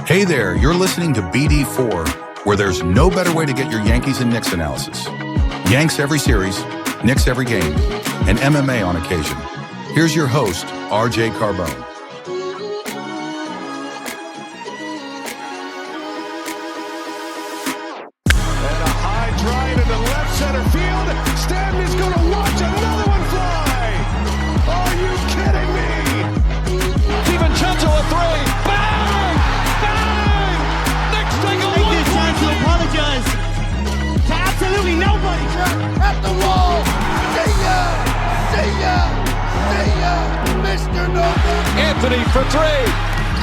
Hey there, you're listening to BD4, where there's no better way to get your Yankees and Knicks analysis. Yanks every series, Knicks every game, and MMA on occasion. Here's your host, RJ Carbone. And a high drive into left center field. Stanton is going to watch another one fly. Are you kidding me? DiVincenzo a three. Bang! Bang! Knicks take a Take this time to apologize to absolutely nobody. At the wall. See ya! See ya! See ya! Mr. Nova. Anthony for three.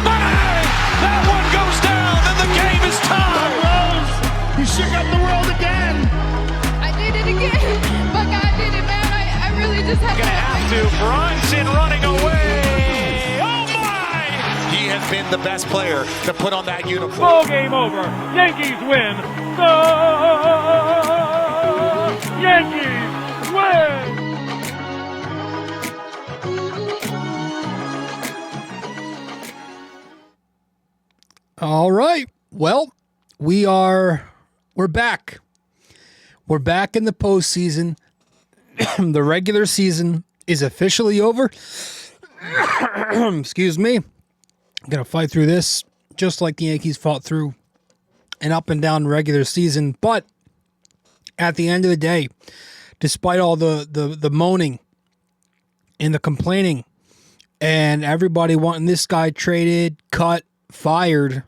Bang! That one goes down and the game is tied. Rose, you shook up the world again. I did it again. But God did it, man. I really just had Gonna have to. Brunson running away. Oh my! He has been the best player to put on that uniform. Ball game over. Yankees win. The Yankees win. All right. Well, we're back. We're back in the postseason. The regular season is officially over. Excuse me. I'm going to fight through this just like the Yankees fought through an up and down regular season. But at the end of the day, despite all the moaning and the complaining and everybody wanting this guy traded, cut, fired,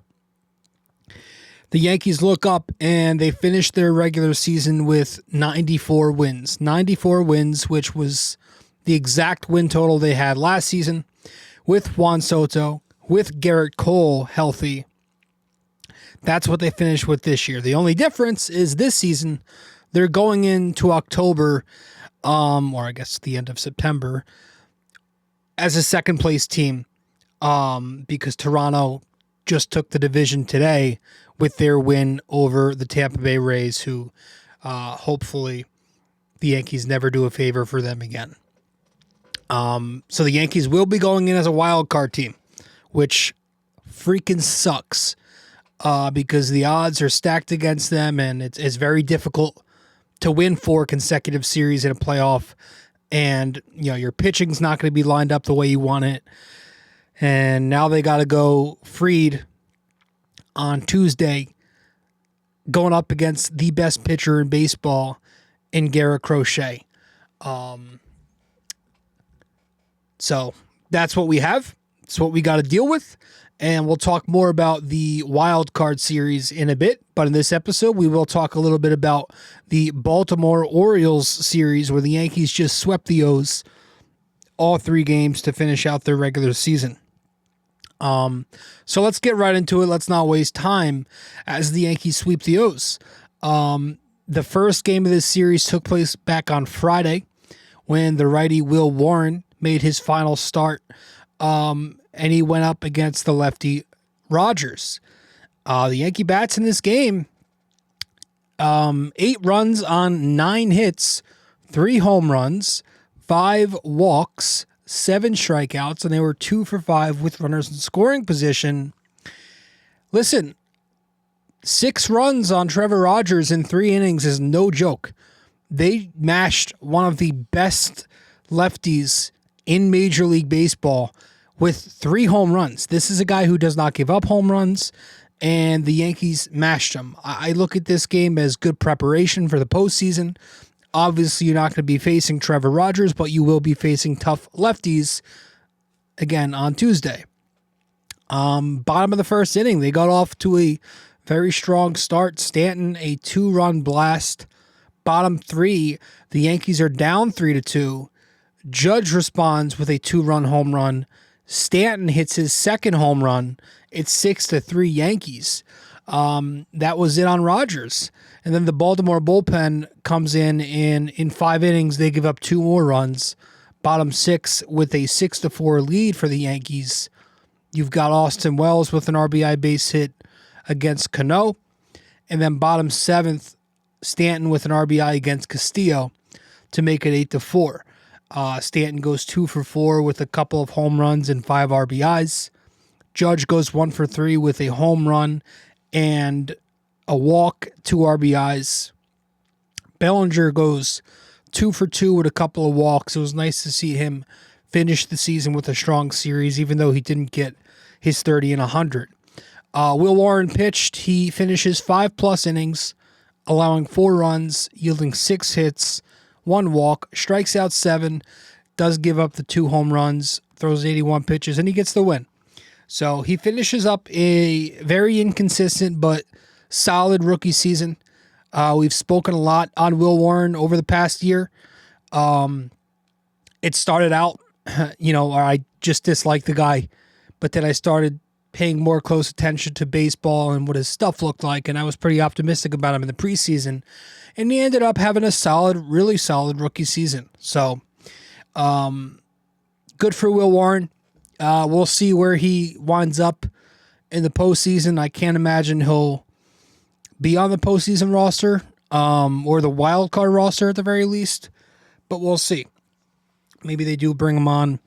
the Yankees look up and they finish their regular season with 94 wins. 94 wins, which was the exact win total they had last season with Juan Soto, with Garrett Cole healthy. That's what they finished with this year. The only difference is this season they're going into October, or I guess the end of September, as a second place team, because Toronto just took the division today with their win over the Tampa Bay Rays, who hopefully the Yankees never do a favor for them again. So the Yankees will be going in as a wild card team, which freaking sucks because the odds are stacked against them, and it's very difficult to win 4 consecutive series in a playoff, and your pitching's not going to be lined up the way you want it. And now they got to go Fried on Tuesday, going up against the best pitcher in baseball in Garrett Crochet. So that's what we have. It's what we got to deal with. And we'll talk more about the wild card series in a bit. But in this episode, we will talk a little bit about the Baltimore Orioles series, where the Yankees just swept the O's all 3 games to finish out their regular season. So let's get right into it. Let's not waste time as the Yankees sweep the O's. The first game of this series took place back on Friday when the righty Will Warren made his final start, and he went up against the lefty Rogers. The Yankee bats in this game, 8 runs on 9 hits, 3 home runs, 5 walks, 7 strikeouts, and they were 2 for 5 with runners in scoring position. Listen, 6 runs on Trevor Rogers in 3 innings is no joke. They mashed one of the best lefties in Major League Baseball with 3 home runs. This is a guy who does not give up home runs, and the Yankees mashed him. I look at this game as good preparation for the postseason. Obviously, you're not going to be facing Trevor Rogers, but you will be facing tough lefties again on Tuesday. Bottom of the first inning, they got off to a very strong start. Stanton, a 2-run blast. Bottom 3, the Yankees are down 3-2. Judge responds with a 2-run home run. Stanton hits his second home run. It's 6-3 Yankees. That was it on Rogers. And then the Baltimore bullpen comes in 5 innings. They give up 2 more runs. Bottom 6 with a 6-4 lead for the Yankees. You've got Austin Wells with an RBI base hit against Cano. And then bottom 7th, Stanton with an RBI against Castillo to make it 8-4. Stanton goes 2 for 4 with a couple of home runs and 5 RBIs. Judge goes 1 for 3 with a home run and a walk, 2 RBIs. Bellinger goes 2 for 2 with a couple of walks. It was nice to see him finish the season with a strong series, even though he didn't get his 30 and 100. Will Warren pitched. He finishes 5+ innings, allowing 4 runs, yielding 6 hits, 1 walk, strikes out 7, does give up the 2 home runs, throws 81 pitches, and he gets the win. So he finishes up a very inconsistent but solid rookie season. We've spoken a lot on Will Warren over the past year. It started out, I just disliked the guy, but then I started paying more close attention to baseball and what his stuff looked like, and I was pretty optimistic about him in the preseason, and he ended up having a really solid rookie season. So, good for Will Warren. We'll see where he winds up in the postseason. I can't imagine he'll be on the postseason roster, or the wild card roster at the very least, but we'll see. Maybe they do bring him on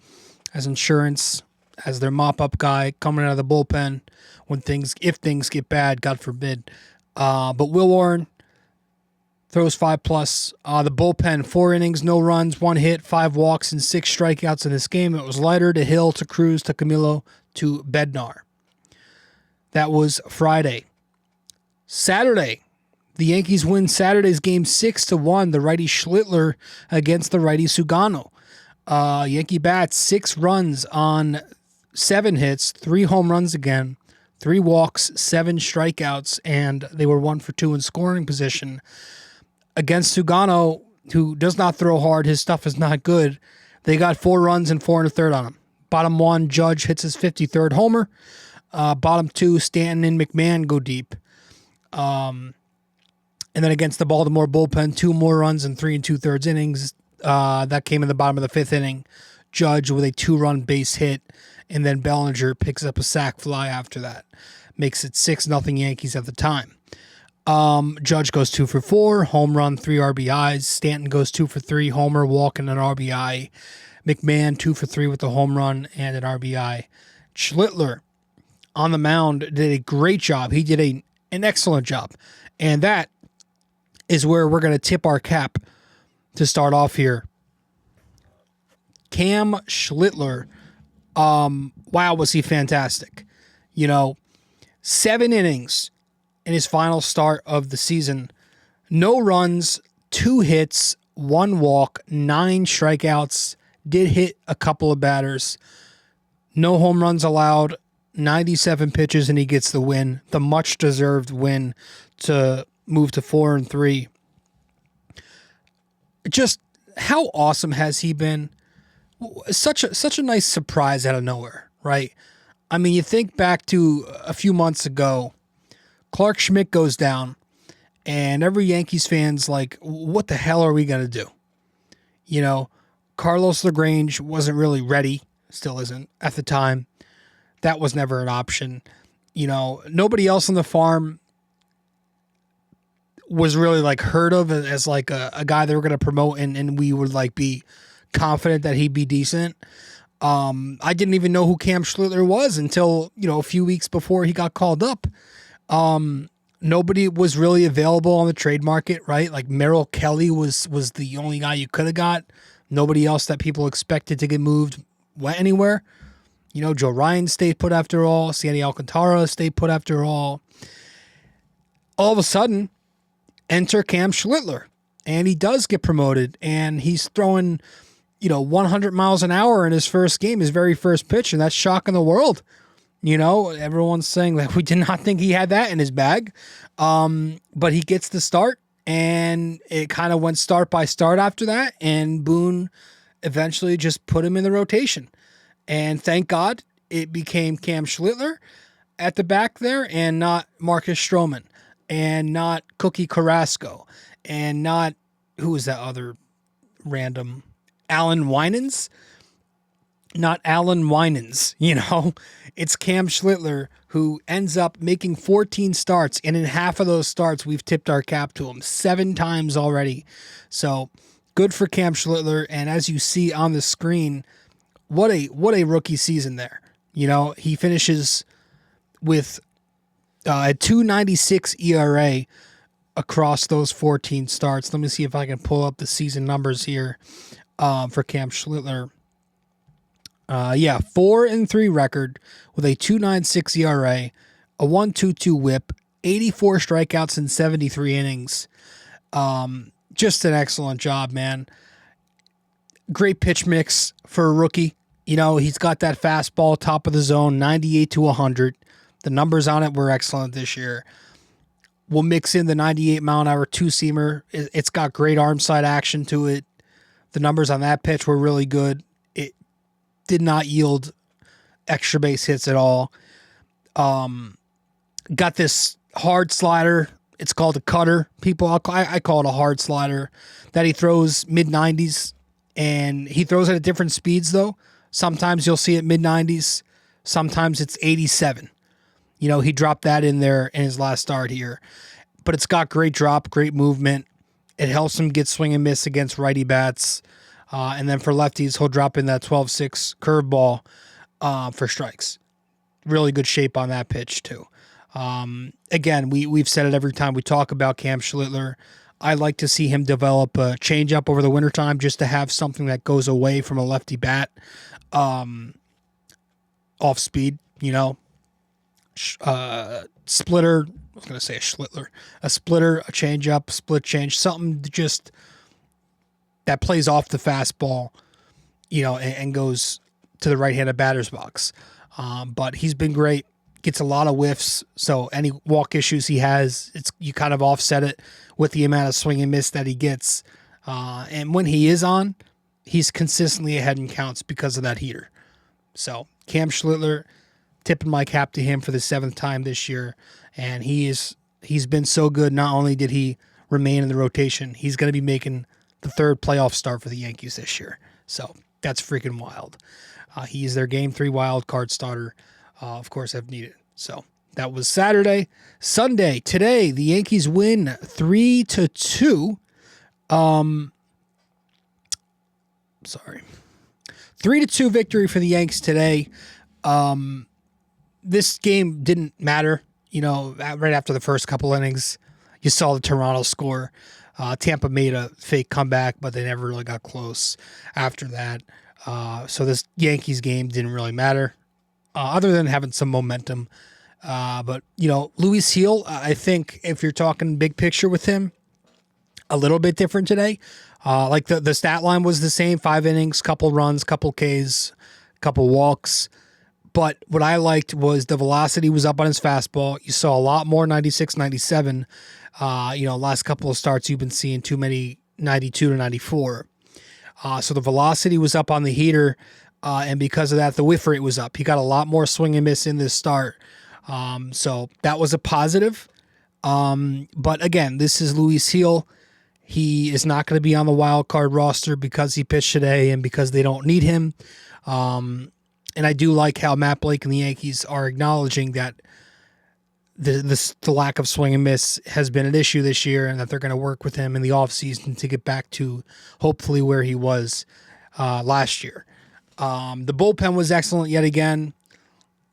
as insurance, as their mop-up guy coming out of the bullpen if things get bad, God forbid. But Will Warren throws 5+. The bullpen, 4 innings, no runs, 1 hit, 5 walks, and 6 strikeouts in this game. It was Leiter to Hill to Cruz to Camilo to Bednar. That was Friday. Saturday, the Yankees win Saturday's game 6-1. The righty Schlittler against the righty Sugano. Yankee bats 6 runs on 7 hits, 3 home runs again, 3 walks, 7 strikeouts, and they were 1 for 2 in scoring position. Against Sugano, who does not throw hard, his stuff is not good. They got 4 runs and 4 1/3 on him. Bottom 1, Judge hits his 53rd homer. Bottom 2, Stanton and McMahon go deep. And then against the Baltimore bullpen, 2 more runs in 3 2/3 innings. That came in the bottom of the 5th inning. Judge with a 2-run base hit, and then Bellinger picks up a sac fly after that. Makes it 6-0 Yankees at the time. Judge goes 2 for 4, home run, 3 RBIs. Stanton goes 2 for 3, homer, walk, and an RBI. McMahon 2 for 3 with a home run and an RBI. Schlittler on the mound did a great job. He did an excellent job. And that is where we're going to tip our cap to start off here. Cam Schlittler, wow, was he fantastic. 7 innings in his final start of the season. No runs, 2 hits, 1 walk, 9 strikeouts, did hit a couple of batters. No home runs allowed, 97 pitches, and he gets the win. The much-deserved win to move to 4-3. Just how awesome has he been? Such a nice surprise out of nowhere, right? I mean, you think back to a few months ago, Clark Schmidt goes down, and every Yankees fan's like, what the hell are we going to do? Carlos LaGrange wasn't really ready, still isn't at the time. That was never an option. Nobody else on the farm was really heard of as a guy they were going to promote and we would be confident that he'd be decent. I didn't even know who Cam Schlittler was until, a few weeks before he got called up. Nobody was really available on the trade market, right? Merrill Kelly was the only guy you could have got. Nobody else that people expected to get moved went anywhere. Joe Ryan stayed put after all. Sandy Alcantara stayed put after all. All of a sudden, enter Cam Schlittler, and he does get promoted, and he's throwing, 100 miles an hour in his first game, his very first pitch, and that's shocking the world. Everyone's saying we did not think he had that in his bag, but he gets the start, and it kind of went start by start after that, and Boone eventually just put him in the rotation, and thank God it became Cam Schlittler at the back there, and not Marcus Stroman, and not Cookie Carrasco, and not, who was that other random, Alan Winans? Not Alan Winans, It's Cam Schlittler who ends up making 14 starts, and in half of those starts, we've tipped our cap to him 7 times already. So good for Cam Schlittler. And as you see on the screen, what a rookie season there. You know, he finishes with a 2.96 ERA across those 14 starts. Let me see if I can pull up the season numbers here for Cam Schlittler. 4-3 record with a 2.96 ERA, a 1.22 WHIP, 84 strikeouts in 73 innings. Just an excellent job, man. Great pitch mix for a rookie. You know, he's got that fastball, top of the zone, 98 to 100. The numbers on it were excellent this year. We'll mix in the 98 mile an hour two-seamer. It's got great arm side action to it. The numbers on that pitch were really good. It did not yield extra base hits at all. Got this hard slider. It's called a cutter. I call it a hard slider that he throws mid-90s, and he throws it at different speeds, though. Sometimes you'll see it mid-90s. Sometimes it's 87. You know, he dropped that in there in his last start here. But it's got great drop, great movement. It helps him get swing and miss against righty bats. And then for lefties, he'll drop in that 12-6 curveball for strikes. Really good shape on that pitch, too. Again, we've said it every time we talk about Cam Schlittler. I like to see him develop a changeup over the wintertime just to have something that goes away from a lefty bat off speed, you know. Splitter, I was going to say a Schlittler. A splitter, a changeup, split change, something just that plays off the fastball, you know, and goes to the right-handed batter's box. But he's been great. Gets a lot of whiffs, so any walk issues he has, you kind of offset it with the amount of swing and miss that he gets. And when he is on, he's consistently ahead in counts because of that heater. So Cam Schlittler, tipping my cap to him for the 7th time this year, and he's been so good. Not only did he remain in the rotation, he's going to be making the 3rd playoff start for the Yankees this year. So that's freaking wild. He's their Game 3 wild card starter. Of course, if needed. So that was Saturday. Sunday, today, the Yankees win 3-2. 3-2 victory for the Yanks today. This game didn't matter. You know, right after the first couple innings, you saw the Toronto score. Tampa made a fake comeback, but they never really got close after that. So this Yankees game didn't really matter. Other than having some momentum. But, you know, Luis Heel, I think if you're talking big picture with him, a little bit different today. Like the stat line was the same, 5 innings, couple runs, couple Ks, couple walks. But what I liked was the velocity was up on his fastball. You saw a lot more 96, 97. Last couple of starts you've been seeing too many 92 to 94. So the velocity was up on the heater. And because of that, the whiff rate was up. He got a lot more swing and miss in this start. So that was a positive. But again, this is Luis Heel. He is not going to be on the wild card roster because he pitched today and because they don't need him. And I do like how Matt Blake and the Yankees are acknowledging that the lack of swing and miss has been an issue this year and that they're going to work with him in the offseason to get back to hopefully where he was last year. The bullpen was excellent yet again.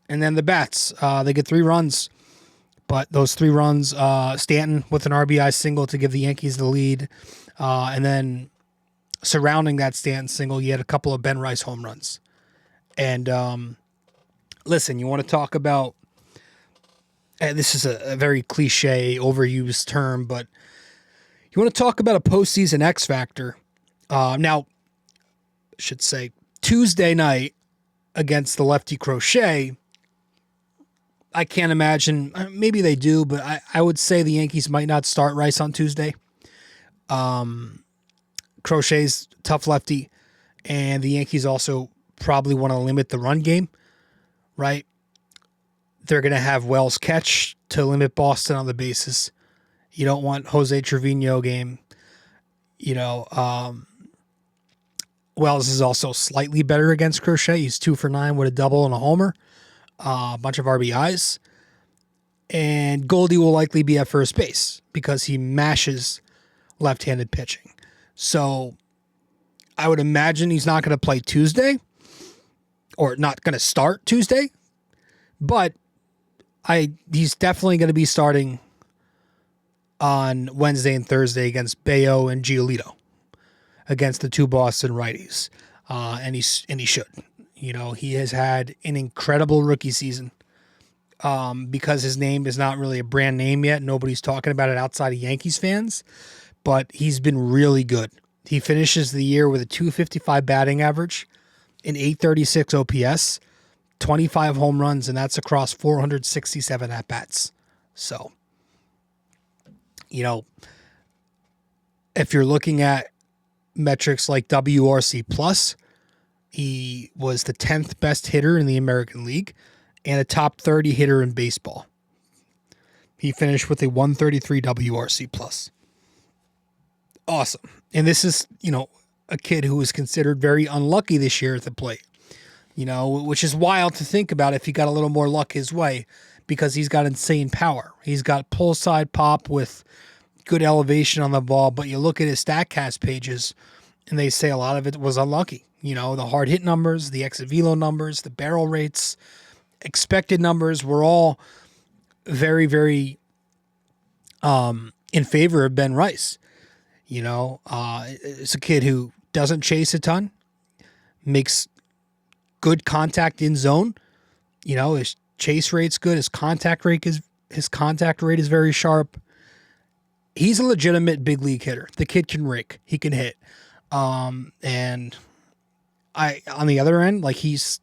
And then the bats, they get 3 runs. But those 3 runs, Stanton with an RBI single to give the Yankees the lead. And then surrounding that Stanton single, you had a couple of Ben Rice home runs. And listen, you want to talk about, and this is a very cliche, overused term, but you want to talk about a postseason X factor. Now, I should say, Tuesday night against the lefty Crochet, I can't imagine, maybe they do, but I would say the Yankees might not start Rice on Tuesday. Crochet's tough lefty, and the Yankees also probably want to limit the run game, right? They're going to have Wells catch to limit Boston on the bases. You don't want Jose Trevino game. Wells is also slightly better against Crochet. He's 2 for 9 with a double and a homer. A bunch of RBIs. And Goldie will likely be at first base because he mashes left-handed pitching. So I would imagine he's not going to play Tuesday or not going to start Tuesday, but he's definitely going to be starting on Wednesday and Thursday against Bayo and Giolito, against the two Boston righties. And he should. He has had an incredible rookie season. Because his name is not really a brand name yet. Nobody's talking about it outside of Yankees fans, but he's been really good. He finishes the year with a .255 batting average, an .836 OPS, 25 home runs, and that's across 467 at-bats. So, if you're looking at metrics like WRC+, he was the 10th best hitter in the American League and a top 30 hitter in baseball. He finished with a 133 WRC+. Awesome. And this is, a kid who was considered very unlucky this year at the plate, which is wild to think about if he got a little more luck his way, because he's got insane power. He's got pull side pop with good elevation on the ball, but you look at his StatCast pages and they say a lot of it was unlucky. The hard hit numbers, the exit velo numbers, the barrel rates, expected numbers were all very, very in favor of Ben Rice. It's a kid who doesn't chase a ton, makes good contact in zone. His chase rate's good. His contact rate is very sharp. He's a legitimate big league hitter. The kid can rake. He can hit. And on the other end, he's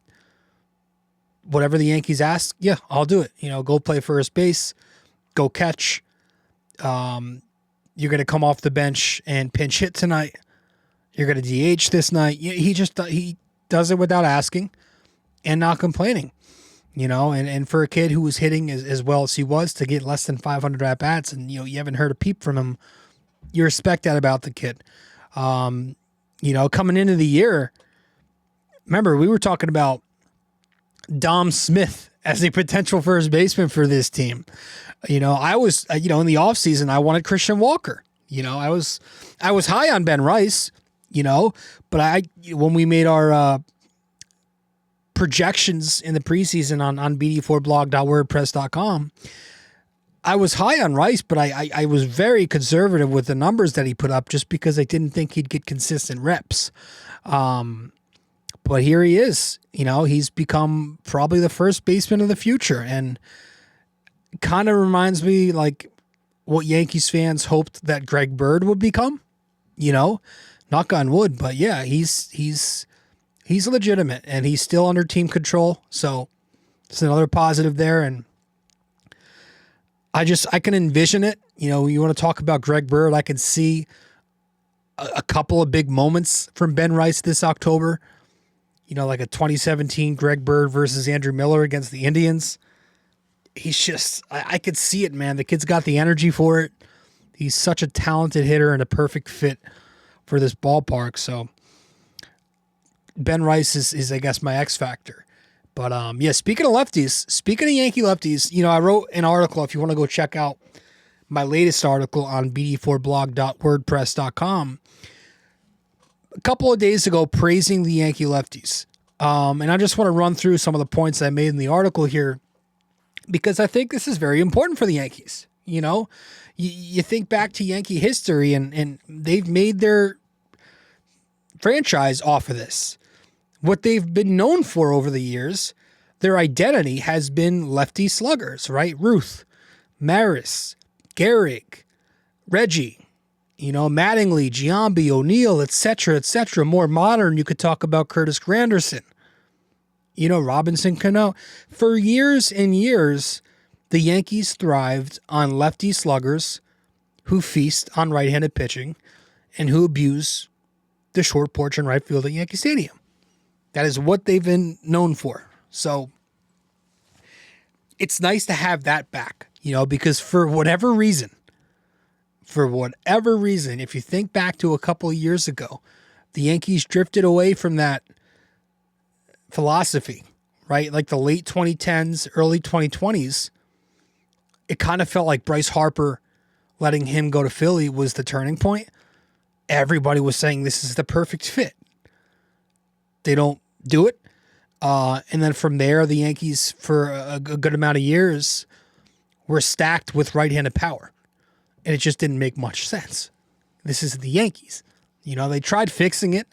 whatever the Yankees ask, yeah, I'll do it. Go play first base, go catch. You're going to come off the bench and pinch hit tonight. You're going to DH this night. He does it without asking and not complaining, and for a kid who was hitting as well as he was, to get less than 500 at-bats and, you haven't heard a peep from him, you respect that about the kid. Coming into the year, remember, we were talking about Dom Smith as a potential first baseman for this team. I was, in the offseason, I wanted Christian Walker. I was high on Ben Rice, but when we made our projections in the preseason on BD4blog.wordpress.com, I was high on Rice, but I was very conservative with the numbers that he put up just because I didn't think he'd get consistent reps. But here he is. He's become probably the first baseman of the future, and kind of reminds me like what Yankees fans hoped that Greg Bird would become. Knock on wood, but yeah, he's legitimate, and he's still under team control, so it's another positive there. And I can envision it. You want to talk about Greg Bird, I can see a couple of big moments from Ben Rice this October. Like a 2017 Greg Bird versus Andrew Miller against the Indians. He's just, I could see it, man. The kid's got the energy for it. He's such a talented hitter and a perfect fit for this ballpark. So Ben Rice is I guess, my X factor. But speaking of lefties, speaking of Yankee lefties, I wrote an article, if you want to go check out my latest article on BD4blog.wordpress.com, a couple of days ago, praising the Yankee lefties. And I just want to run through some of the points I made in the article here, because I think this is very important for the Yankees. You think back to Yankee history, and they've made their franchise off of this. What they've been known for over the years, their identity has been lefty sluggers, right? Ruth, Maris, Gehrig, Reggie, Mattingly, Giambi, O'Neill, etc., etc. More modern, you could talk about Curtis Granderson, Robinson Cano. For years and years, the Yankees thrived on lefty sluggers who feast on right-handed pitching and who abuse the short porch and right field at Yankee Stadium. That is what they've been known for. So it's nice to have that back, because for whatever reason, if you think back to a couple of years ago, the Yankees drifted away from that philosophy, right? Like the late 2010s, early 2020s, it kind of felt like Bryce Harper letting him go to Philly was the turning point. Everybody was saying this is the perfect fit. they don't do it. And then from there, the Yankees, for a good amount of years, were stacked with right-handed power. And it just didn't make much sense. This is the Yankees. They tried fixing it.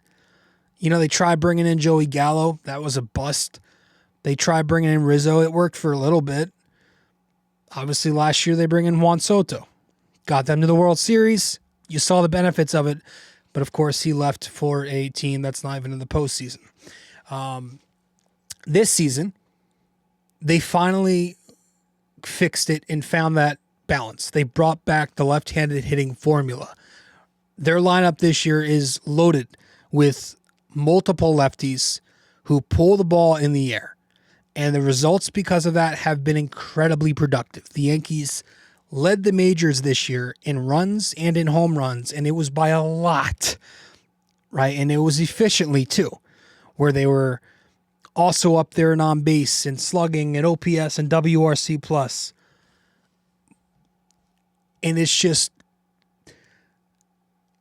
They tried bringing in Joey Gallo. That was a bust. They tried bringing in Rizzo. It worked for a little bit. Obviously, last year they bring in Juan Soto. Got them to the World Series. You saw the benefits of it. But, of course, he left for a team that's not even in the postseason. This season, they finally fixed it and found that balance. They brought back the left-handed hitting formula. Their lineup this year is loaded with multiple lefties who pull the ball in the air. And the results because of that have been incredibly productive. The Yankees led the majors this year in runs and in home runs, and it was by a lot, right? And it was efficiently too, where they were also up there in on base and slugging and OPS and WRC plus. And it's just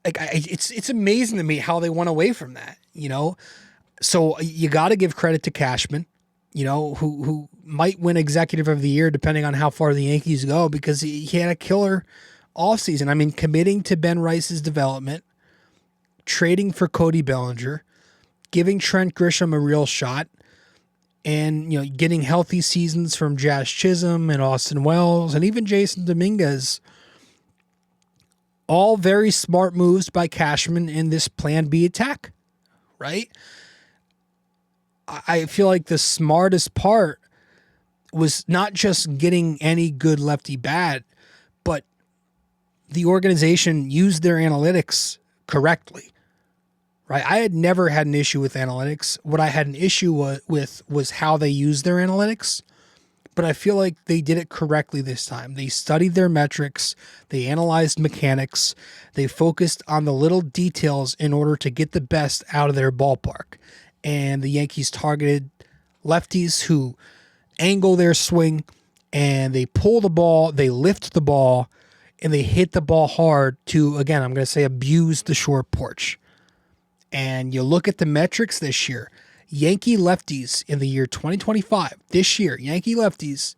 like it's amazing to me how they went away from that, So you got to give credit to Cashman, who might win Executive of the Year depending on how far the Yankees go, because he had a killer offseason. I mean, committing to Ben Rice's development, trading for Cody Bellinger, giving Trent Grisham a real shot, and getting healthy seasons from Jazz Chisholm and Austin Wells and even Jason Dominguez. All very smart moves by Cashman in this Plan B attack, right? I feel like the smartest part was not just getting any good lefty bat, but the organization used their analytics correctly, right? I had never had an issue with analytics. What I had an issue with was how they used their analytics, but I feel like they did it correctly this time. They studied their metrics, they analyzed mechanics, they focused on the little details in order to get the best out of their ballpark. And the Yankees targeted lefties who angle their swing, and they pull the ball, they lift the ball, and they hit the ball hard to, again, I'm going to say, abuse the short porch. And you look at the metrics this year, Yankee lefties in the year 2025, this year, Yankee lefties,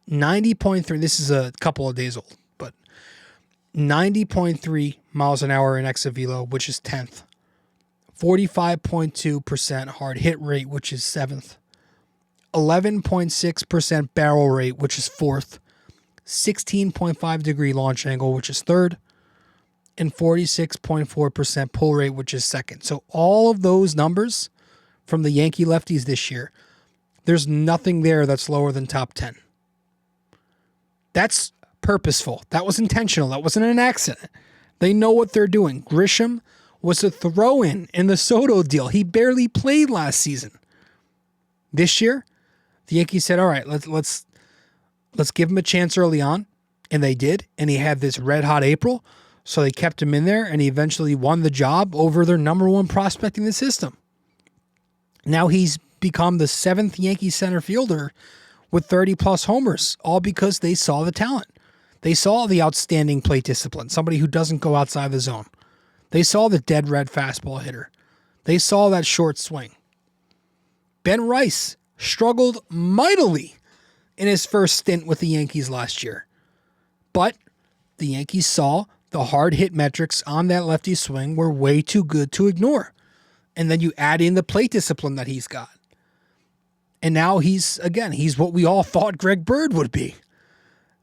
90.3, this is a couple of days old, but 90.3 miles an hour in exit velo, which is 10th. 45.2% hard hit rate, which is 7th. 11.6% barrel rate, which is 4th. 16.5 degree launch angle, which is 3rd. And 46.4% pull rate, which is 2nd. So all of those numbers from the Yankee lefties this year, there's nothing there that's lower than top 10. That's purposeful. That was intentional. That wasn't an accident. They know what they're doing. Grisham was a throw-in in the Soto deal. He barely played last season. This year, the Yankees said, all right, let's give him a chance early on, and they did, and he had this red-hot April, so they kept him in there, and he eventually won the job over their number one prospect in the system. Now he's become the 7th Yankee center fielder with 30-plus homers, all because they saw the talent. They saw the outstanding plate discipline, somebody who doesn't go outside the zone. They saw the dead red fastball hitter. They saw that short swing. Ben Rice struggled mightily in his first stint with the Yankees last year. But the Yankees saw the hard hit metrics on that lefty swing were way too good to ignore. And then you add in the plate discipline that he's got. And now he's what we all thought Greg Bird would be.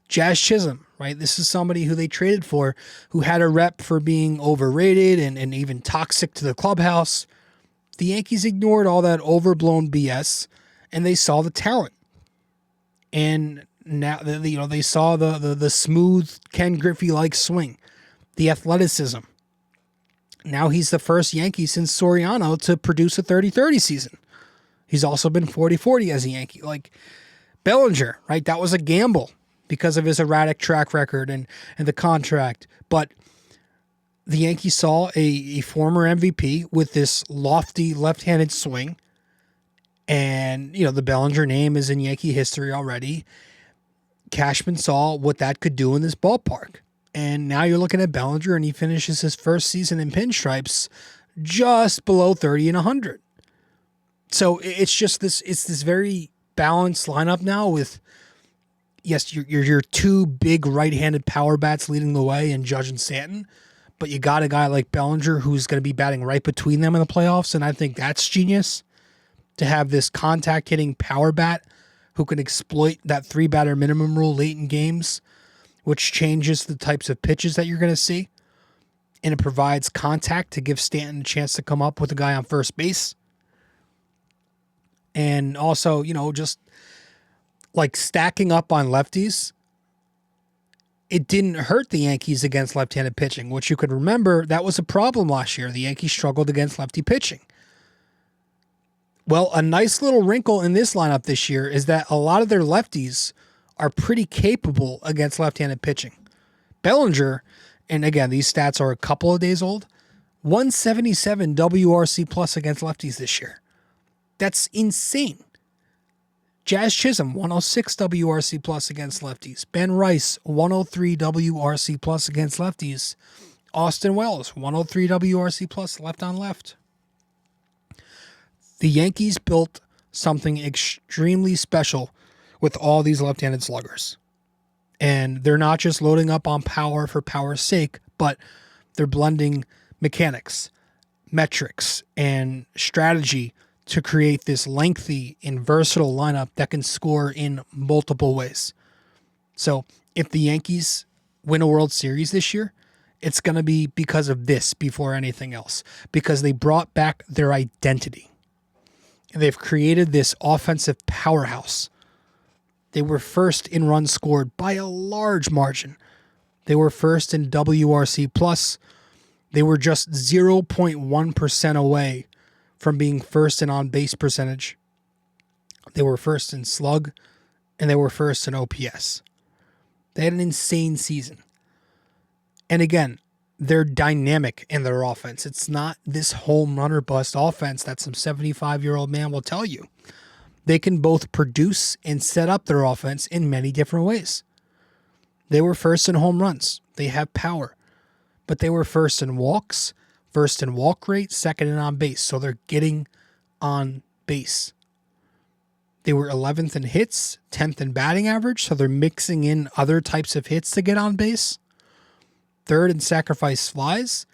Jazz Chisholm, right? This is somebody who they traded for, who had a rep for being overrated and even toxic to the clubhouse. The Yankees ignored all that overblown BS, and they saw the talent. And now, they saw the smooth Ken Griffey-like swing, the athleticism. Now he's the first Yankee since Soriano to produce a 30-30 season. He's also been 40-40 as a Yankee. Like Bellinger, right? That was a gamble because of his erratic track record and the contract. But the Yankees saw a former MVP with this lofty left-handed swing. And, the Bellinger name is in Yankee history already. Cashman saw what that could do in this ballpark. And now you're looking at Bellinger, and he finishes his first season in pinstripes just below 30 and 100. So it's just it's this very balanced lineup now with, yes, your two big right-handed power bats leading the way in Judge and Stanton, but you got a guy like Bellinger who's going to be batting right between them in the playoffs, and I think that's genius to have this contact-hitting power bat who can exploit that 3-batter minimum rule late in games, which changes the types of pitches that you're going to see, and it provides contact to give Stanton a chance to come up with a guy on first base. And also, just like stacking up on lefties, it didn't hurt the Yankees against left-handed pitching, which you could remember that was a problem last year. The Yankees struggled against lefty pitching. Well, a nice little wrinkle in this lineup this year is that a lot of their lefties are pretty capable against left-handed pitching. Bellinger, and again, these stats are a couple of days old, 177 WRC plus against lefties this year. That's insane. Jazz Chisholm, 106 WRC plus against lefties. Ben Rice, 103 WRC plus against lefties. Austin Wells, 103 WRC plus left on left. The Yankees built something extremely special with all these left-handed sluggers. And they're not just loading up on power for power's sake, but they're blending mechanics, metrics, and strategy to create this lengthy and versatile lineup that can score in multiple ways. So if the Yankees win a World Series this year, it's going to be because of this before anything else, because they brought back their identity. They've created this offensive powerhouse. They were first in runs scored by a large margin. They were first in WRC plus. They were just 0.1% away from being first in on-base percentage. They were first in slug, and they were first in OPS. They had an insane season. And again, they're dynamic in their offense. It's not this home run or bust offense that some 75-year-old man will tell you. They can both produce and set up their offense in many different ways. They were first in home runs. They have power. But they were first in walks, first in walk rate, second in on base. So they're getting on base. They were 11th in hits, 10th in batting average. So they're mixing in other types of hits to get on base. Third in sacrifice flies,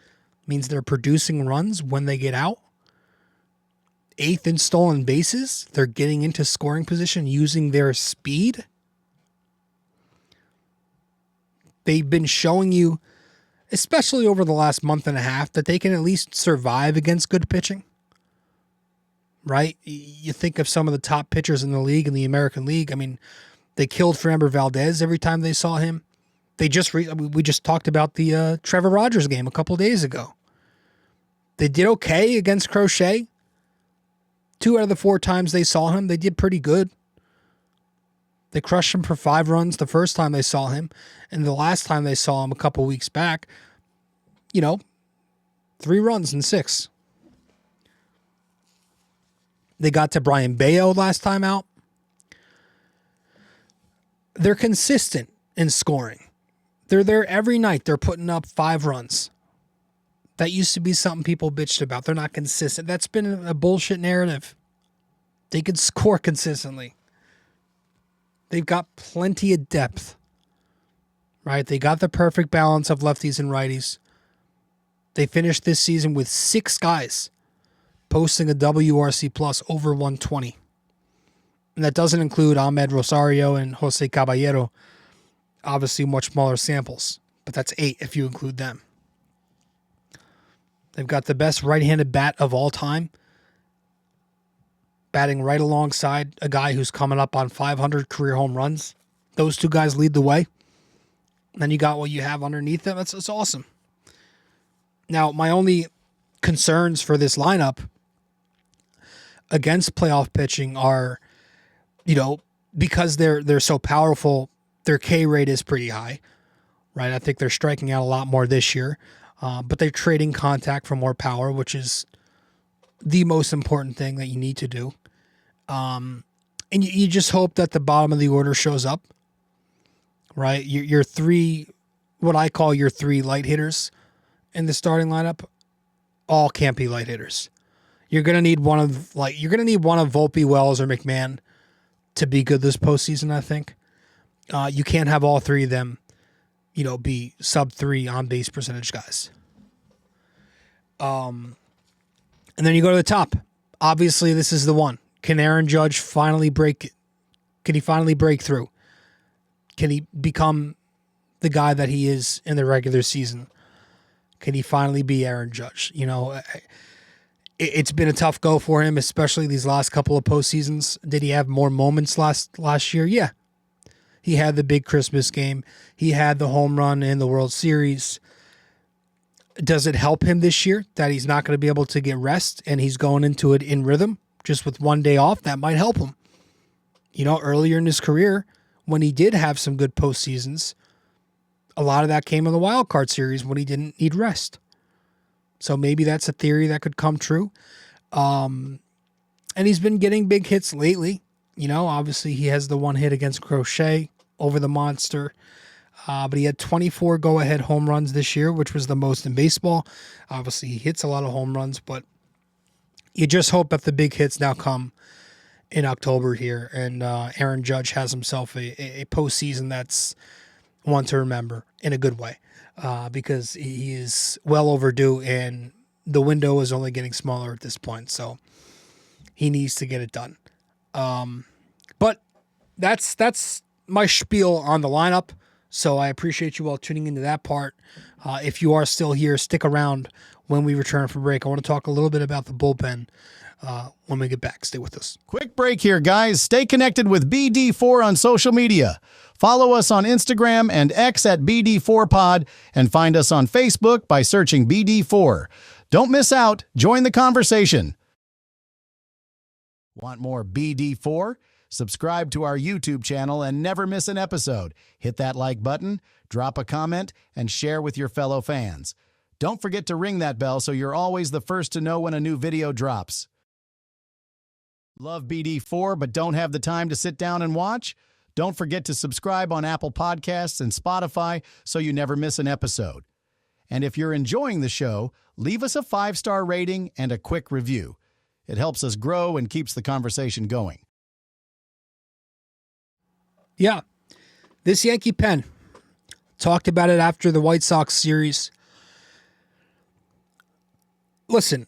means they're producing runs when they get out. 8th in stolen bases, they're getting into scoring position using their speed. They've been showing you, especially over the last month and a half, that they can at least survive against good pitching. Right? You think of some of the top pitchers in the league, in the American League. I mean, they killed Framber Valdez every time they saw him. We just talked about the Trevor Rogers game a couple days ago. They did okay against Crochet. 2 out of the 4 times they saw him, they did pretty good. They crushed him for 5 runs the first time they saw him. And the last time they saw him a couple weeks back, 3 runs in 6. They got to Brian Bayo last time out. They're consistent in scoring. They're there every night. They're putting up 5 runs. That used to be something people bitched about. They're not consistent. That's been a bullshit narrative. They can score consistently. They've got plenty of depth. Right? They got the perfect balance of lefties and righties. They finished this season with 6 guys posting a WRC plus over 120. And that doesn't include Ahmed Rosario and Jose Caballero. Obviously much smaller samples, but that's 8 if you include them. They've got the best right-handed bat of all time, batting right alongside a guy who's coming up on 500 career home runs. Those 2 guys lead the way. And then you got what you have underneath them. That's awesome. Now, my only concerns for this lineup against playoff pitching are, because they're so powerful, their K rate is pretty high, right? I think they're striking out a lot more this year, but they're trading contact for more power, which is the most important thing that you need to do. And you just hope that the bottom of the order shows up, right? Your 3, what I call your 3 light hitters in the starting lineup, all can't be light hitters. You're gonna need one of Volpe, Wells, or McMahon to be good this postseason. I think you can't have all three of them, be sub-3 on base percentage guys. And then you go to the top. Obviously, this is the one. Can Aaron Judge finally break? Can he finally break through? Can he become the guy that he is in the regular season? Can he finally be Aaron Judge? It's been a tough go for him, especially these last couple of postseasons. Did he have more moments last year? Yeah. He had the big Christmas game. He had the home run in the World Series. Does it help him this year that he's not going to be able to get rest and he's going into it in rhythm just with one day off? That might help him. Earlier in his career, when he did have some good postseasons, a lot of that came in the wild card series when he didn't need rest. So maybe that's a theory that could come true. And he's been getting big hits lately. Obviously he has the one hit against Crochet over the monster. But he had 24 go-ahead home runs this year, which was the most in baseball. Obviously he hits a lot of home runs, but you just hope that the big hits now come in October here. And Aaron Judge has himself a postseason that's one to remember in a good way. Because he is well overdue and the window is only getting smaller at this point. So he needs to get it done. But that's my spiel on the lineup. So I appreciate you all tuning into that part. If you are still here, stick around when we return from break. I want to talk a little bit about the bullpen when we get back. Stay with us. Quick break here, guys. Stay connected with BD4 on social media. Follow us on Instagram and X at BD4Pod and find us on Facebook by searching BD4. Don't miss out. Join the conversation. Want more BD4? Subscribe to our YouTube channel and never miss an episode. Hit that like button, drop a comment, and share with your fellow fans. Don't forget to ring that bell so you're always the first to know when a new video drops. Love BD4 but don't have the time to sit down and watch? Don't forget to subscribe on Apple Podcasts and Spotify so you never miss an episode. And if you're enjoying the show, leave us a 5-star rating and a quick review. It helps us grow and keeps the conversation going. Yeah, this Yankee pen, talked about it after the White Sox series. Listen,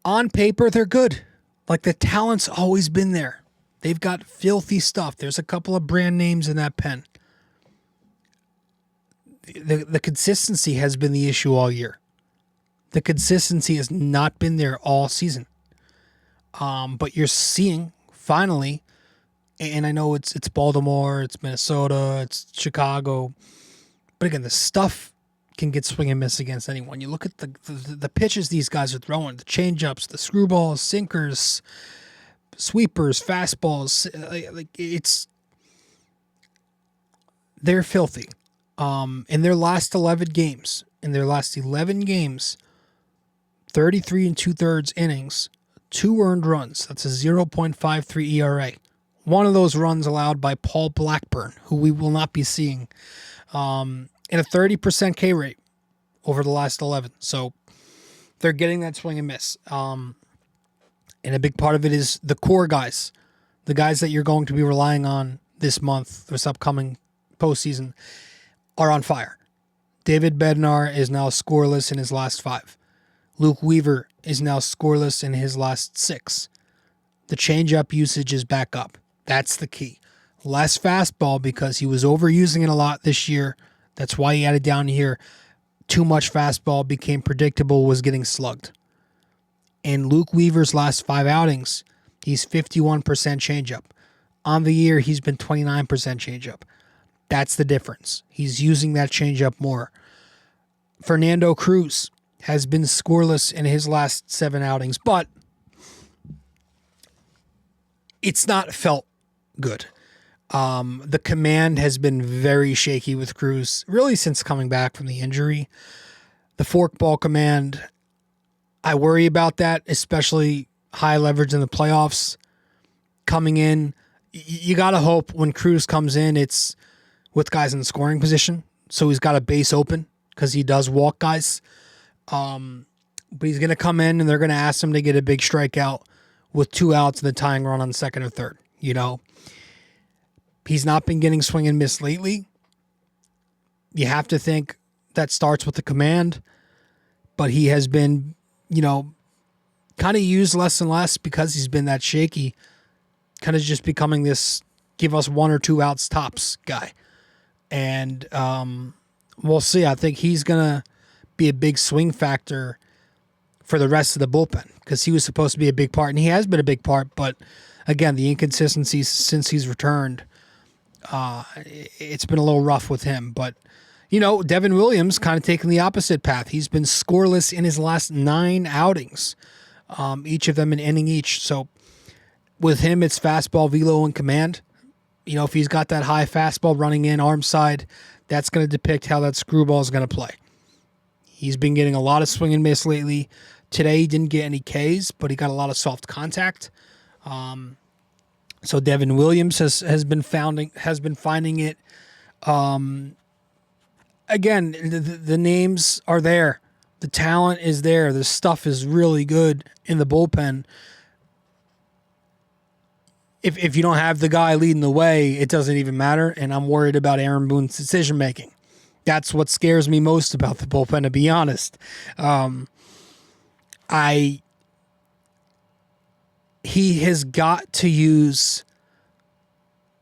on paper, they're good. Like, the talent's always been there. They've got filthy stuff. There's a couple of brand names in that pen. The consistency has been the issue all year. The consistency has not been there all season. But you're seeing, finally, and I know it's Baltimore, it's Minnesota, it's Chicago, but again, the stuff can get swing and miss against anyone. You look at the pitches these guys are throwing, the changeups, the screwballs, sinkers, sweepers, fastballs, they're filthy. In their last 11 games, 33 2/3 innings, 2 earned runs. That's a 0.53 ERA. One of those runs allowed by Paul Blackburn, who we will not be seeing, and a 30% K rate over the last 11. So they're getting that swing and miss. And a big part of it is the core guys, the guys that you're going to be relying on this month, this upcoming postseason, are on fire. David Bednar is now scoreless in his last 5. Luke Weaver is now scoreless in his last 6. The changeup usage is back up. That's the key. Less fastball because he was overusing it a lot this year. That's why he had it down here. Too much fastball became predictable, was getting slugged. In Luke Weaver's last 5 outings, he's 51% changeup. On the year, he's been 29% changeup. That's the difference. He's using that changeup more. Fernando Cruz has been scoreless in his last 7 outings, but it's not felt good. The command has been very shaky with Cruz, really since coming back from the injury. The forkball command, I worry about that, especially high leverage in the playoffs. Coming in, you got to hope when Cruz comes in, it's with guys in the scoring position. So he's got a base open because he does walk guys. but he's going to come in and they're going to ask him to get a big strikeout with 2 outs and the tying run on second or third. He's not been getting swing and miss lately. You have to think that starts with the command, but he has been, kind of used less and less because he's been that shaky, kind of just becoming this give us 1 or 2 outs tops guy. And we'll see. I think he's going to be a big swing factor for the rest of the bullpen because he was supposed to be a big part, and he has been a big part. But again, the inconsistencies since he's returned, it's been a little rough with him. But, Devin Williams kind of taking the opposite path. He's been scoreless in his last 9 outings, each of them an inning each. So with him, it's fastball, velo, and command. If he's got that high fastball running in arm side, that's going to depict how that screwball is going to play. He's been getting a lot of swing and miss lately. Today he didn't get any Ks, but he got a lot of soft contact. So Devin Williams has been finding it. Again, the names are there. The talent is there. The stuff is really good in the bullpen. If you don't have the guy leading the way, it doesn't even matter. And I'm worried about Aaron Boone's decision making. That's what scares me most about the bullpen, to be honest. He has got to use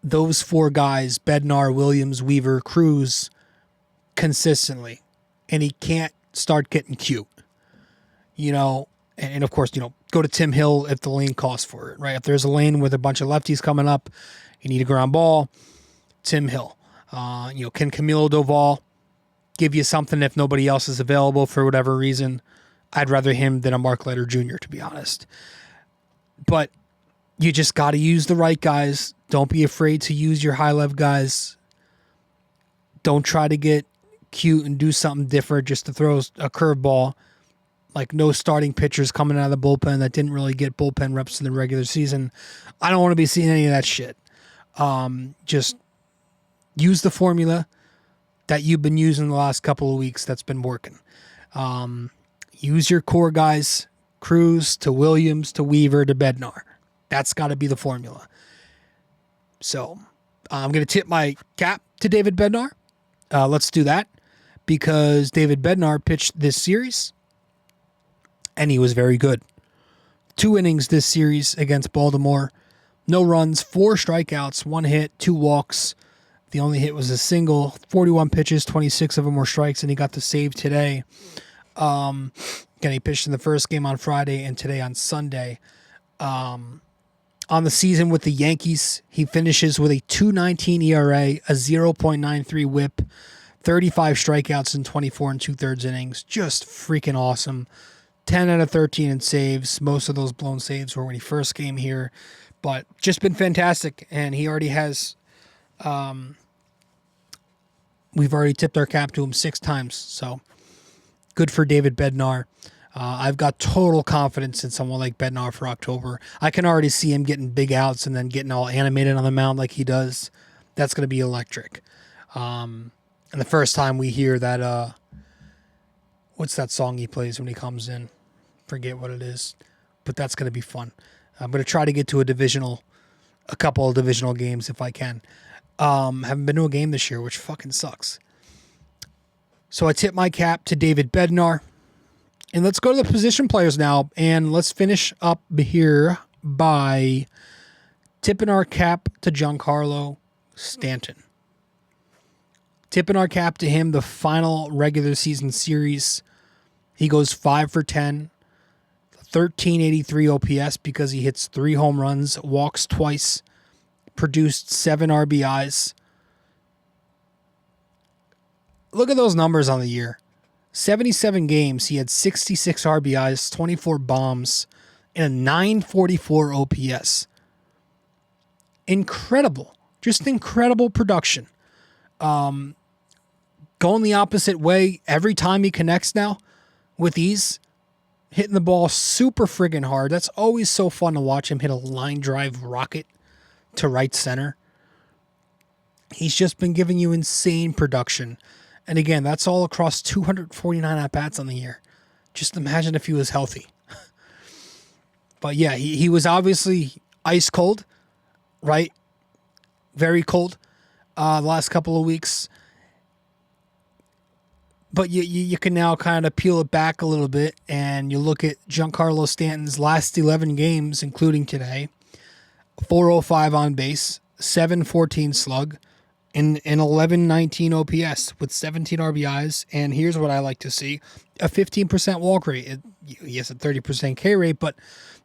those 4 guys, Bednar, Williams, Weaver, Cruz, consistently. And he can't start getting cute. And of course, go to Tim Hill if the lane calls for it, right? If there's a lane with a bunch of lefties coming up, you need a ground ball, Tim Hill. Can Camilo Doval give you something if nobody else is available for whatever reason? I'd rather him than a Mark Leiter Jr., to be honest. But you just got to use the right guys. Don't be afraid to use your high-level guys. Don't try to get cute and do something different just to throw a curveball. Like no starting pitchers coming out of the bullpen that didn't really get bullpen reps in the regular season. I don't want to be seeing any of that shit. Just use the formula that you've been using the last couple of weeks that's been working. Use your core guys, Cruz to Williams to Weaver to Bednar. That's got to be the formula. So I'm going to tip my cap to David Bednar. Let's do that because David Bednar pitched this series. And he was very good. 2 innings this series against Baltimore. No runs, 4 strikeouts, 1 hit, 2 walks. The only hit was a single. 41 pitches, 26 of them were strikes, and he got the save today. Again, he pitched in the first game on Friday and today on Sunday. On the season with the Yankees, he finishes with a 2.19 ERA, a 0.93 whip, 35 strikeouts in 24 2/3 innings. Just freaking awesome. 10 out of 13 in saves. Most of those blown saves were when he first came here. But just been fantastic. And he already has... we've already tipped our cap to him 6 times. So good for David Bednar. I've got total confidence in someone like Bednar for October. I can already see him getting big outs and then getting all animated on the mound like he does. That's going to be electric. And the first time we hear that... what's that song he plays when he comes in? Forget what it is. But that's going to be fun. I'm going to try to get to a couple of divisional games if I can. Haven't been to a game this year, which fucking sucks. So I tip my cap to David Bednar. And let's go to the position players now. And let's finish up here by tipping our cap to Giancarlo Stanton. Tipping our cap to him, the final regular season series. He goes 5 for 10, 1383 OPS because he hits 3 home runs, walks twice, produced 7 RBIs. Look at those numbers on the year. 77 games, he had 66 RBIs, 24 bombs, and a 944 OPS. Incredible. Just incredible production. Going the opposite way every time he connects now with ease, hitting the ball super friggin' hard. That's always so fun to watch him hit a line drive rocket to right center. He's just been giving you insane production. And again, that's all across 249 at-bats on the year. Just imagine if he was healthy. But yeah, he was obviously ice cold, right? Very cold the last couple of weeks. But you can now kind of peel it back a little bit, and you look at Giancarlo Stanton's last 11 games, including today. 405 on base, 714 slug, and an 1119 OPS with 17 RBIs. And here's what I like to see: a 15% walk rate. He has a 30% K rate, but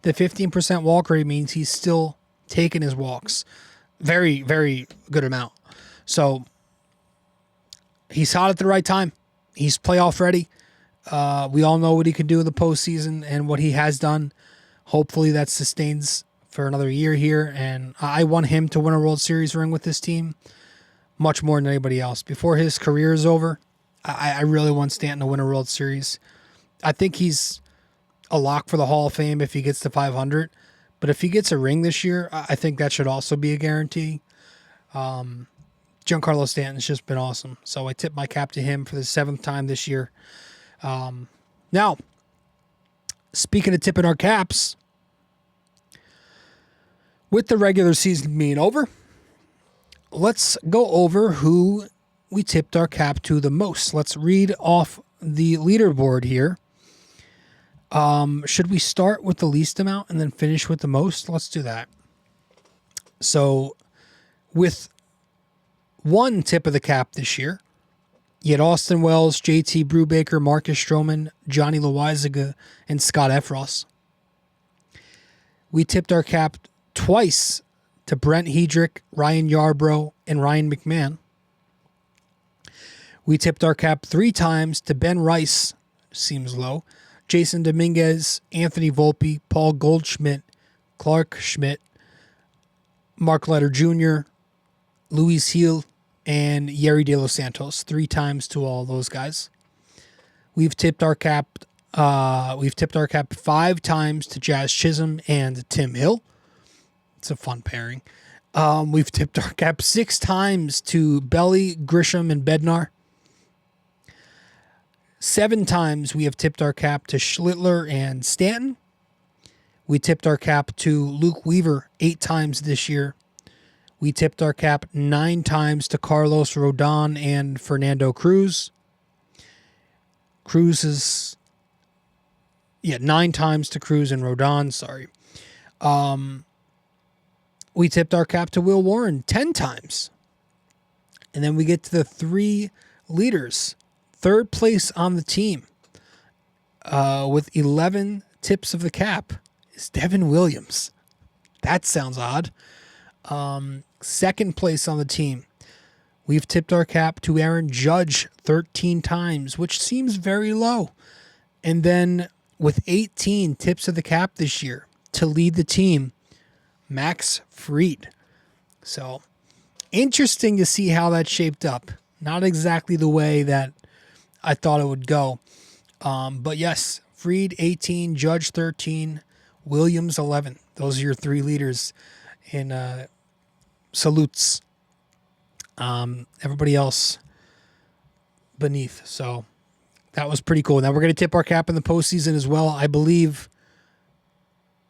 the 15% walk rate means he's still taking his walks. Very, very good amount. So he's hot at the right time. He's playoff ready. We all know what he can do in the postseason and what he has done. Hopefully that sustains for another year here. And I want him to win a World Series ring with this team much more than anybody else. Before his career is over, I really want Stanton to win a World Series. I think he's a lock for the Hall of Fame if he gets to 500. But if he gets a ring this year, I think that should also be a guarantee. Giancarlo Stanton's just been awesome. So I tip my cap to him for the 7th time this year. Now, speaking of tipping our caps, with the regular season being over, let's go over who we tipped our cap to the most. Let's read off the leaderboard here. Should we start with the least amount and then finish with the most? Let's do that. So, with one tip of the cap this year, you had Austin Wells, JT Brubaker, Marcus Stroman, Johnny Loizaga, and Scott Efros. We tipped our cap twice to Brent Hedrick, Ryan Yarbrough, and Ryan McMahon. We tipped our cap 3 times to Ben Rice, seems low, Jason Dominguez, Anthony Volpe, Paul Goldschmidt, Clark Schmidt, Mark Letter Jr., Luis Heel, and Yerry De Los Santos. 3 times to all those guys. We've tipped our cap 5 times to Jazz Chisholm and Tim Hill. It's a fun pairing. We've tipped our cap 6 times to Belly, Grisham, and Bednar. 7 times we have tipped our cap to Schlittler and Stanton. We tipped our cap to Luke Weaver 8 times this year. We tipped our cap 9 times to Carlos Rodon and Fernando Cruz. 9 times to Cruz and Rodon, sorry. We tipped our cap to Will Warren 10 times. And then we get to the 3 leaders. 3rd place on the team with 11 tips of the cap is Devin Williams. That sounds odd. 2nd place on the team, we've tipped our cap to Aaron Judge 13 times, which seems very low. And then with 18 tips of the cap this year to lead the team, Max Fried. So interesting to see how that shaped up. Not exactly the way that I thought it would go. But yes, Fried 18, Judge 13, Williams 11. Those are your 3 leaders in salutes. Everybody else beneath. So that was pretty cool. Now we're going to tip our cap in the postseason as well. I believe.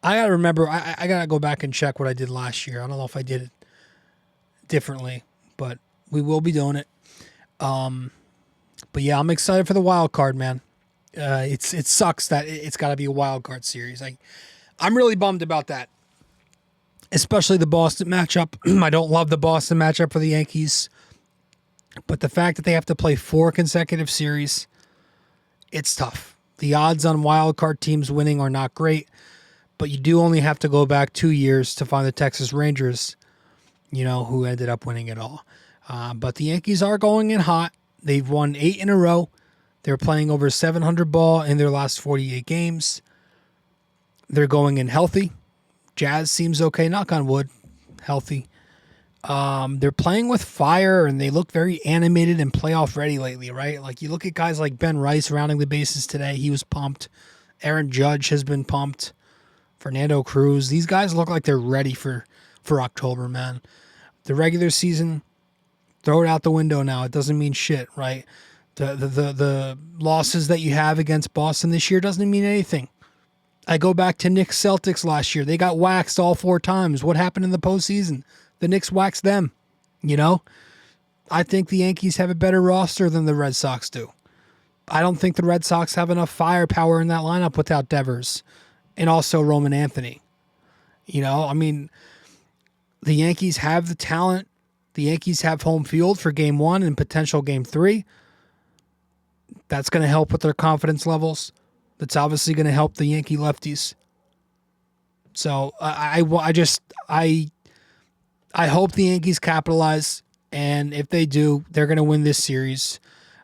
I got to remember. I got to go back and check what I did last year. I don't know if I did it differently, but we will be doing it. But yeah, I'm excited for the wild card, man. It sucks that it's got to be a wild card series. I'm really bummed about that. Especially the Boston matchup. I don't love the Boston matchup for the Yankees. But the fact that they have to play 4 consecutive series, it's tough. The odds on wild card teams winning are not great. But you do only have to go back 2 years to find the Texas Rangers, who ended up winning it all. But the Yankees are going in hot. They've won 8 in a row. They're playing over 700 ball in their last 48 games. They're going in healthy. Jazz seems okay, knock on wood, healthy. They're playing with fire, and they look very animated and playoff ready lately, right? Like, you look at guys like Ben Rice rounding the bases today. He was pumped. Aaron Judge has been pumped. Fernando Cruz. These guys look like they're ready for October, man. The regular season, throw it out the window now. It doesn't mean shit, right? The losses that you have against Boston this year doesn't mean anything. I go back to Knicks Celtics last year. They got waxed all 4 times. What happened in the postseason? The Knicks waxed them. You know, I think the Yankees have a better roster than the Red Sox do. I don't think the Red Sox have enough firepower in that lineup without Devers and also Roman Anthony. You know, I mean, the Yankees have the talent. The Yankees have home field for game 1 and potential game 3. That's going to help with their confidence levels. That's obviously going to help the Yankee lefties. So I hope the Yankees capitalize, and if they do, they're going to win this series.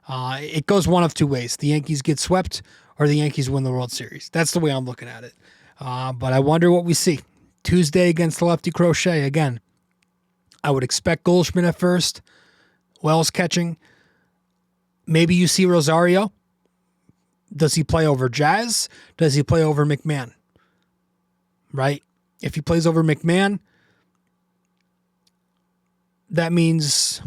It goes one of 2 ways. The Yankees get swept or the Yankees win the World Series. That's the way I'm looking at it. But I wonder what we see. Tuesday against Lefty Crochet again. I would expect Goldschmidt at first. Wells catching. Maybe you see Rosario. Does he play over Jazz? Does he play over McMahon? Right? If he plays over McMahon, that means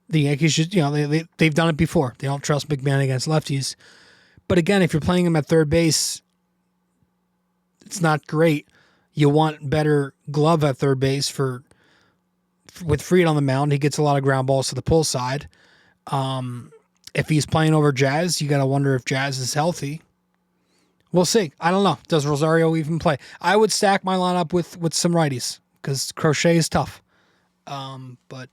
the Yankees should, they've done it before. They don't trust McMahon against lefties. But again, if you're playing him at third base, it's not great. You want better glove at third base with Fried on the mound. He gets a lot of ground balls to the pull side. If he's playing over Jazz, you got to wonder if Jazz is healthy. We'll see. I don't know. Does Rosario even play? I would stack my lineup with some righties because Crochet is tough. But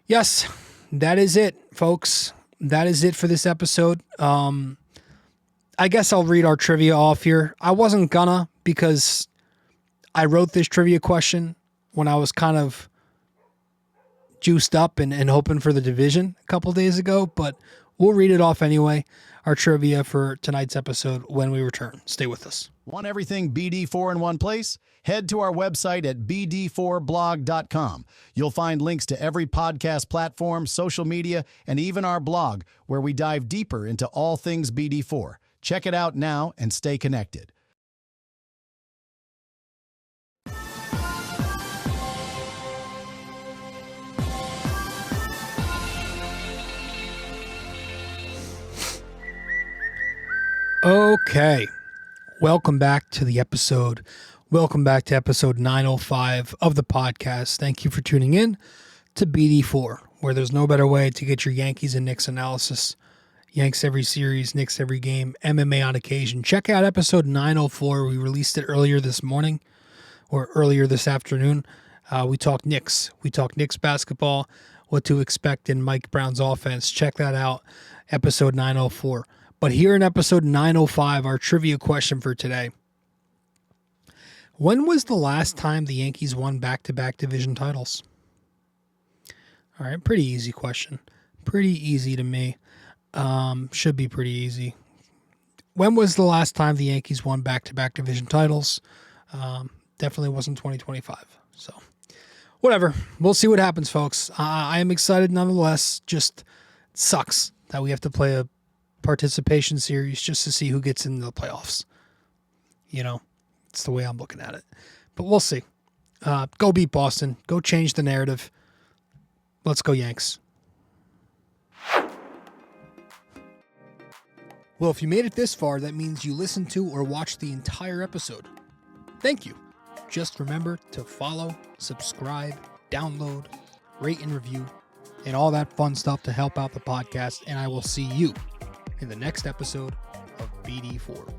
yes, that is it, folks. That is it for this episode. I guess I'll read our trivia off here. I wasn't gonna because I wrote this trivia question when I was kind of juiced up and hoping for the division a couple days ago, but we'll read it off anyway. Our trivia for tonight's episode when we return. Stay with us. Want everything BD4 in one place? Head to our website at BD4blog.com. You'll find links to every podcast platform, social media, and even our blog, where we dive deeper into all things BD4. Check it out now and stay connected. Okay. Welcome back to the episode. Welcome back to episode 905 of the podcast. Thank you for tuning in to BD4, where there's no better way to get your Yankees and Knicks analysis. Yanks every series, Knicks every game, MMA on occasion. Check out episode 904. We released it earlier this morning or earlier this afternoon. We talked Knicks. We talked Knicks basketball, what to expect in Mike Brown's offense. Check that out, episode 904. But here in episode 905, our trivia question for today. When was the last time the Yankees won back-to-back division titles? All right, pretty easy question. Pretty easy to me. Should be pretty easy. When was the last time the Yankees won back-to-back division titles? Definitely wasn't 2025. So, whatever. We'll see what happens, folks. I am excited nonetheless. Just sucks that we have to play a participation series just to see who gets into the playoffs. It's the way I'm looking at it. But we'll see. Go beat Boston. Go change the narrative. Let's go Yanks. Well, if you made it this far, that means you listened to or watched the entire episode. Thank you. Just remember to follow, subscribe, download, rate and review, and all that fun stuff to help out the podcast. And I will see you in the next episode of BD4.